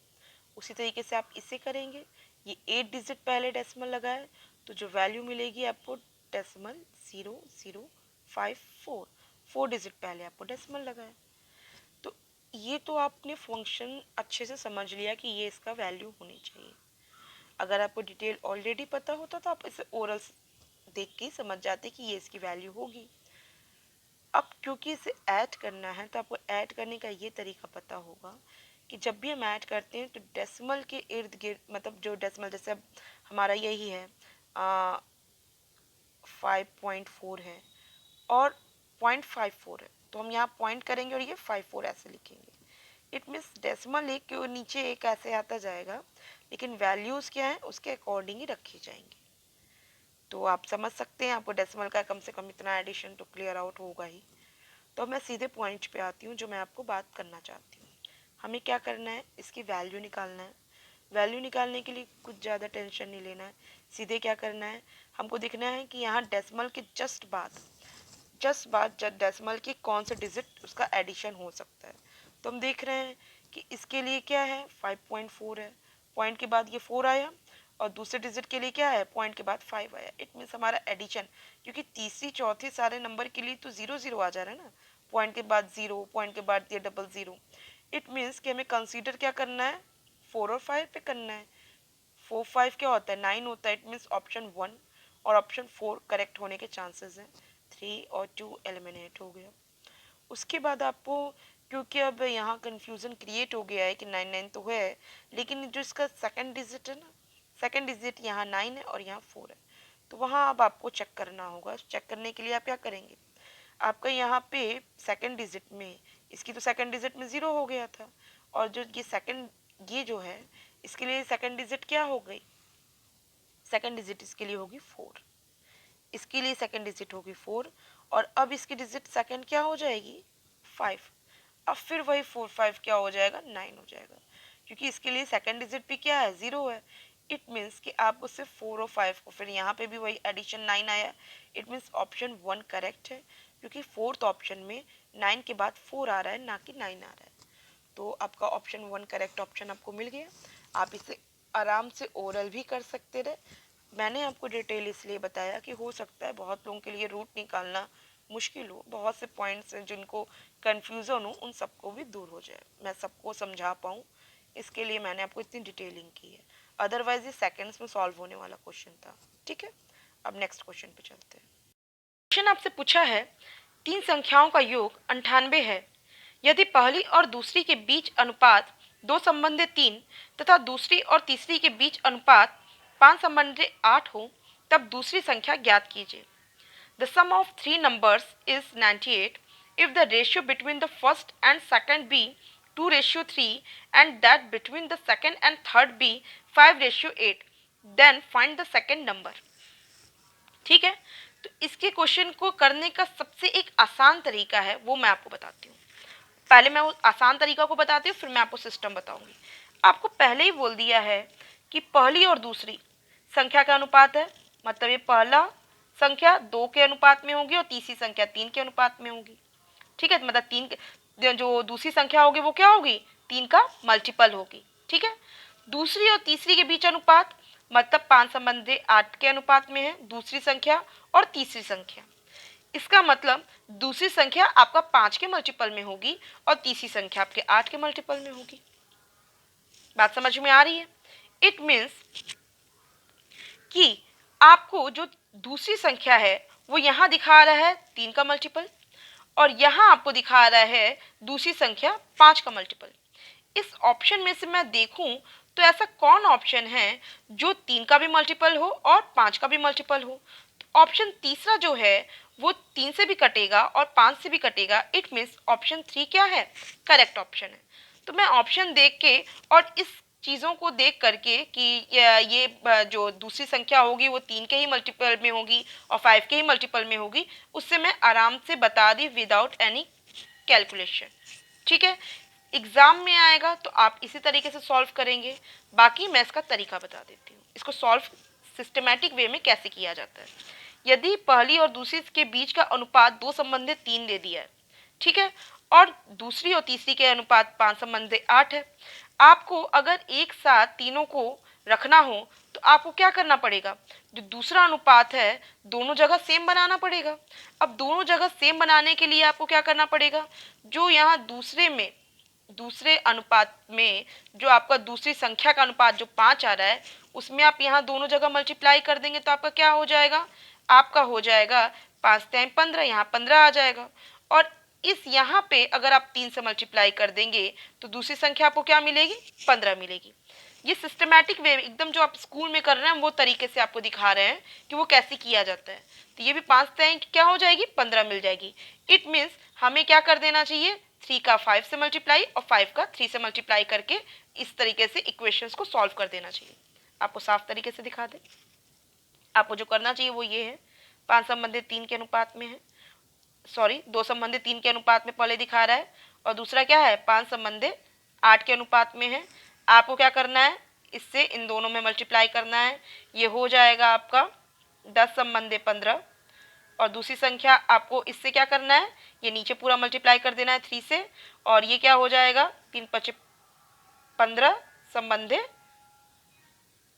S1: उसी तरीके से आप इसे करेंगे, ये 8 डिजिट पहले डेसिमल लगा है, तो जो वैल्यू मिलेगी आपको डेसिमल 0054, 4 डिजिट पहले आपको डेसिमल लगा है। तो ये तो आपने फंक्शन अच्छे से समझ लिया कि ये इसका वैल्यू होनी चाहिए। अगर आपको डिटेल ऑलरेडी पता होता तो आप इसे ओरल देख के समझ जाते कि ये इसकी वैल्यू होगी। अब क्योंकि इसे ऐड करना है तो आपको ऐड करने का ये तरीका पता होगा कि जब भी हम ऐड करते हैं तो डेसिमल के इर्द गिर्द, मतलब जो डेसिमल जैसे अब हमारा यही है 5.4 है और 0.54 है, तो हम यहाँ पॉइंट करेंगे और ये 54 ऐसे लिखेंगे। इट मीन्स डेसिमल एक के नीचे एक ऐसे आता जाएगा, लेकिन वैल्यूज़ क्या है उसके अकॉर्डिंग ही रखी जाएंगी। तो आप समझ सकते हैं आपको डेसिमल का कम से कम इतना एडिशन तो क्लियर आउट होगा ही। तो मैं सीधे पॉइंट पे आती हूँ जो मैं आपको बात करना चाहती हूँ। हमें क्या करना है, इसकी वैल्यू निकालना है। वैल्यू निकालने के लिए कुछ ज़्यादा टेंशन नहीं लेना है, सीधे क्या करना है, हमको देखना है कि यहाँ डेसिमल के जस्ट बाद जब डेसिमल की कौन सा डिजिट उसका एडिशन हो सकता है। तो हम देख रहे हैं कि इसके लिए क्या है 5.4 है, पॉइंट के बाद ये 4 आया, और दूसरे डिजिट के लिए क्या है, पॉइंट के बाद 5 आया। इट मीन्स हमारा एडिशन, क्योंकि तीसरी चौथी सारे नंबर के लिए तो 0 0 आ जा रहा है ना, पॉइंट के बाद 0, पॉइंट के बाद ये डबल 0। इट मीन्स कि हमें कंसीडर क्या करना है, 4 और 5 पे करना है। 4 5 क्या होता है, 9 होता है। इट मीन्स ऑप्शन 1 और ऑप्शन 4 करेक्ट होने के चांसेस हैं। 3 और 2 एलिमिनेट हो गया। उसके बाद आपको, क्योंकि अब यहाँ कंफ्यूजन क्रिएट हो गया है कि 9 9 तो है, लेकिन जो इसका सेकंड डिजिट है ना, सेकंड डिजिट यहाँ 9 है और यहाँ 4 है, तो वहाँ अब आपको चेक करना होगा। चेक करने के लिए आप क्या करेंगे, आपका यहाँ पे सेकंड डिजिट में, इसकी तो सेकंड डिजिट में 0 हो गया था, और जो ये सेकंड, ये जो है इसके लिए सेकंड डिजिट क्या हो गई, सेकंड डिजिट इसके लिए होगी 4, इसके लिए सेकंड डिजिट होगी 4, और अब इसकी डिजिट सेकंड क्या हो जाएगी 5। अब फिर वही 4 5 क्या हो जाएगा, 9 हो जाएगा, क्योंकि इसके लिए सेकंड डिजिट भी क्या है, 0 है। इट मीन्स कि आप उससे 4 और 5 को, फिर यहाँ पे भी वही एडिशन 9 आया। इट मीन्स ऑप्शन 1 करेक्ट है, क्योंकि फोर्थ ऑप्शन में 9 के बाद 4 आ रहा है, ना कि 9 आ रहा है। तो आपका ऑप्शन 1 करेक्ट ऑप्शन आपको मिल गया। आप इसे आराम से ओरल भी कर सकते रहे। मैंने आपको डिटेल इसलिए बताया कि हो सकता है बहुत लोगों के लिए रूट निकालना मुश्किल हो, बहुत से पॉइंट्स हैं जिनको कन्फ्यूज़न हो, उन सबको भी दूर हो जाए, मैं सबको समझा पाऊँ, इसके लिए मैंने आपको इतनी डिटेलिंग की है। अदरवाइज ये सेकंड्स में सॉल्व होने वाला क्वेश्चन था। ठीक है, अब नेक्स्ट क्वेश्चन पे चलते हैं। क्वेश्चन आपसे पूछा है, 3 संख्याओं का योग 98 है। यदि पहली और दूसरी के बीच अनुपात 2 संबंधित 3 तथा दूसरी और तीसरी के बीच अनुपात 5 संबंधित 8 हो, तब दूसरी संख्या ज्ञात कीजिए। The sum of three numbers is 98 if the ratio between the first and second be 2:3 and that between the second and third be 5:8, then find the second number। ठीक है, तो इसके क्वेश्चन को करने का सबसे एक आसान तरीका है, वो मैं आपको बताती हूँ। पहले मैं उस आसान तरीका को बताती हूँ, फिर मैं आपको सिस्टम बताऊंगी। आपको पहले ही बोल दिया है कि पहली और दूसरी संख्या का अनुपात है, मतलब ये पहला संख्या 2 के अनुपात में होगी और तीसरी संख्या 3 के अनुपात में होगी। ठीक है, मतलब 3 जो दूसरी संख्या होगी वो क्या होगी, 3 का मल्टीपल होगी। ठीक है, दूसरी और तीसरी के बीच अनुपात, मतलब 5 संबंधित 8 के अनुपात में है दूसरी संख्या और तीसरी संख्या। इसका मतलब दूसरी संख्या आपका 5 के मल्टीपल में होगी और तीसरी संख्या आपके 8 के मल्टीपल में होगी। बात समझ में आ रही है? इट मीन्स कि आपको जो दूसरी संख्या है वो यहाँ दिखा रहा है 3 का मल्टीपल, और यहाँ आपको दिखा रहा है दूसरी संख्या 5 का मल्टीपल। इस ऑप्शन में से मैं देखूं तो ऐसा कौन ऑप्शन है जो 3 का भी मल्टीपल हो और 5 का भी मल्टीपल हो। तो ऑप्शन तीसरा जो है वो 3 से भी कटेगा और 5 से भी कटेगा। इट मीन्स ऑप्शन 3 क्या है, करेक्ट ऑप्शन है। तो मैं ऑप्शन देख के और इस चीज़ों को देख करके कि ये जो दूसरी संख्या होगी वो 3 के ही मल्टीपल में होगी और 5 के ही मल्टीपल में होगी, उससे मैं आराम से बता दी विदाउट एनी कैलकुलेशन। ठीक है, एग्जाम में आएगा तो आप इसी तरीके से सॉल्व करेंगे। बाकी मैं इसका तरीका बता देती हूँ, इसको सॉल्व सिस्टमैटिक वे में कैसे किया जाता है। यदि पहली और दूसरी के बीच का अनुपात 2 संबंधित 3 दे दिया है, ठीक है, और दूसरी और तीसरी के अनुपात 5 संबंधित 8 है, आपको अगर एक साथ तीनों को रखना हो तो आपको क्या करना पड़ेगा, जो दूसरा अनुपात है दोनों जगह सेम बनाना पड़ेगा। अब दोनों जगह सेम बनाने के लिए आपको क्या करना पड़ेगा, जो यहाँ दूसरे अनुपात में जो आपका दूसरी संख्या का अनुपात जो 5 आ रहा है, उसमें आप यहाँ दोनों जगह मल्टीप्लाई कर देंगे तो आपका क्या हो जाएगा, आपका हो जाएगा 5 टाइम 15, यहाँ 15 आ जाएगा। और इस यहाँ पे अगर आप 3 से मल्टीप्लाई कर देंगे तो दूसरी संख्या आपको क्या मिलेगी, 15 मिलेगी। ये सिस्टमैटिक वे एकदम जो आप स्कूल में कर रहे हैं वो तरीके से आपको दिखा रहे हैं कि वो कैसे किया जाता है। तो ये भी 5 टाइम क्या हो जाएगी, 15 मिल जाएगी। इट मीन्स हमें क्या कर देना चाहिए, 3 का 5 से मल्टीप्लाई और 5 का 3 से मल्टीप्लाई करके इस तरीके से इक्वेशंस को सॉल्व कर देना चाहिए। आपको साफ तरीके से दिखा दें, आपको जो करना चाहिए वो ये है, 5 संबंधित 3 के अनुपात में है, सॉरी 2 संबंधित 3 के अनुपात में पहले दिखा रहा है, और दूसरा क्या है 5 संबंधित 8 के अनुपात में है। आपको क्या करना है, इससे इन दोनों में मल्टीप्लाई करना है, ये हो जाएगा आपका 10 संबंधित 15, और दूसरी संख्या आपको इससे क्या करना है, ये नीचे पूरा मल्टीप्लाई कर देना है 3 से, और ये क्या हो जाएगा 3 5 15 संबंधित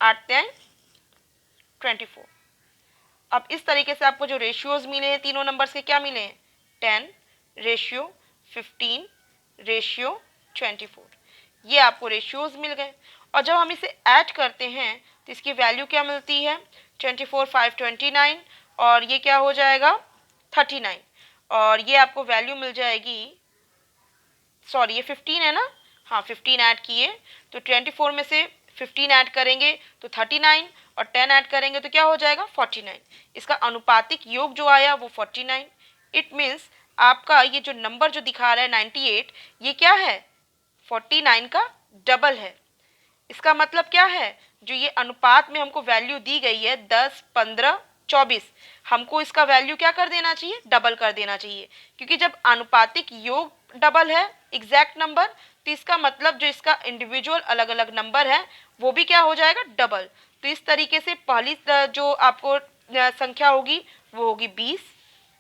S1: 8 10 24। अब इस तरीके से आपको जो रेशियोज मिले हैं तीनों नंबर्स के क्या मिले हैं, 10 रेशियो 15 रेशियो 24, ये आपको रेशियोज मिल गए। और जब हम इसे ऐड करते हैं तो इसकी वैल्यू क्या मिलती है, 24 5 29, और ये क्या हो जाएगा 39, और ये आपको वैल्यू मिल जाएगी, सॉरी ये 15 है ना, हाँ 15 ऐड किए तो 24 में से 15 ऐड करेंगे तो 39, और 10 ऐड करेंगे तो क्या हो जाएगा 49। इसका अनुपातिक योग जो आया वो 49। इट मीन्स आपका ये जो नंबर जो दिखा रहा है 98, ये क्या है 49 का डबल है। इसका मतलब क्या है, जो ये अनुपात में हमको वैल्यू दी गई है 10 15 24, हमको इसका वैल्यू क्या कर देना चाहिए, डबल कर देना चाहिए, क्योंकि जब अनुपातिक योग डबल है एग्जैक्ट नंबर, तो इसका मतलब जो इसका इंडिविजुअल अलग अलग नंबर है वो भी क्या हो जाएगा, डबल। तो इस तरीके से पहली जो आपको संख्या होगी वो होगी 20,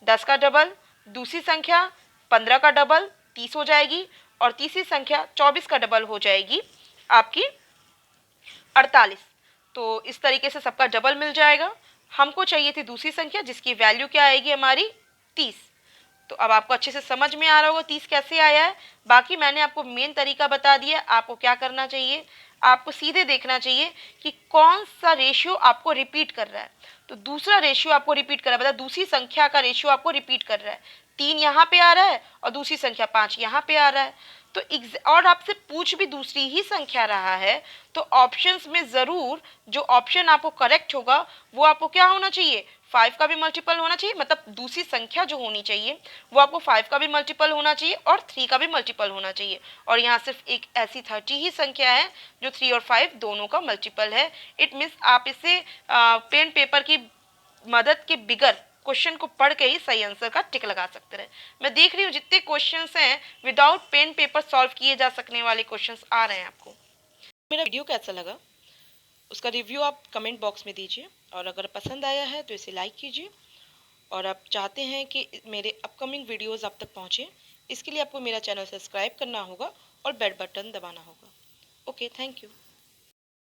S1: 10 का डबल, दूसरी संख्या 15 का डबल 30 हो जाएगी, और तीसरी संख्या 24 का डबल हो जाएगी आपकी 48। तो इस तरीके से सबका डबल मिल जाएगा। हमको चाहिए थी दूसरी संख्या जिसकी वैल्यू क्या आएगी हमारी 30। तो अब आपको अच्छे से समझ में आ रहा होगा 30 कैसे आया है। बाकी मैंने आपको मेन तरीका बता दिया, आपको क्या करना चाहिए, आपको सीधे देखना चाहिए कि कौन सा रेशियो आपको रिपीट कर रहा है। तो दूसरा रेशियो आपको रिपीट कर रहा है, मतलब दूसरी संख्या का रेशियो आपको रिपीट कर रहा है, 3 यहाँ पे आ रहा है और दूसरी संख्या 5 यहाँ पे आ रहा है। तो और आपसे पूछ भी दूसरी ही संख्या रहा है, तो ऑप्शंस में ज़रूर जो ऑप्शन आपको करेक्ट होगा वो आपको क्या होना चाहिए, 5 का भी मल्टीपल होना चाहिए, मतलब दूसरी संख्या जो होनी चाहिए वो आपको 5 का भी मल्टीपल होना चाहिए और 3 का भी मल्टीपल होना चाहिए। और यहाँ सिर्फ एक ऐसी 30 ही संख्या है जो 3 और 5 दोनों का मल्टीपल है। इट मीन्स आप इसे पेन पेपर की मदद के बिगर क्वेश्चन को पढ़ के ही सही आंसर का टिक लगा सकते रहे। मैं देख रही हूँ जितने क्वेश्चंस हैं विदाउट पेन पेपर सॉल्व किए जा सकने वाले क्वेश्चंस आ रहे हैं आपको। मेरा वीडियो कैसा लगा उसका रिव्यू आप कमेंट बॉक्स में दीजिए, और अगर पसंद आया है तो इसे लाइक कीजिए, और आप चाहते हैं कि मेरे अपकमिंग वीडियोज़ आप तक पहुँचे, इसके लिए आपको मेरा चैनल सब्सक्राइब करना होगा और बेल बटन दबाना होगा। Okay, thank you.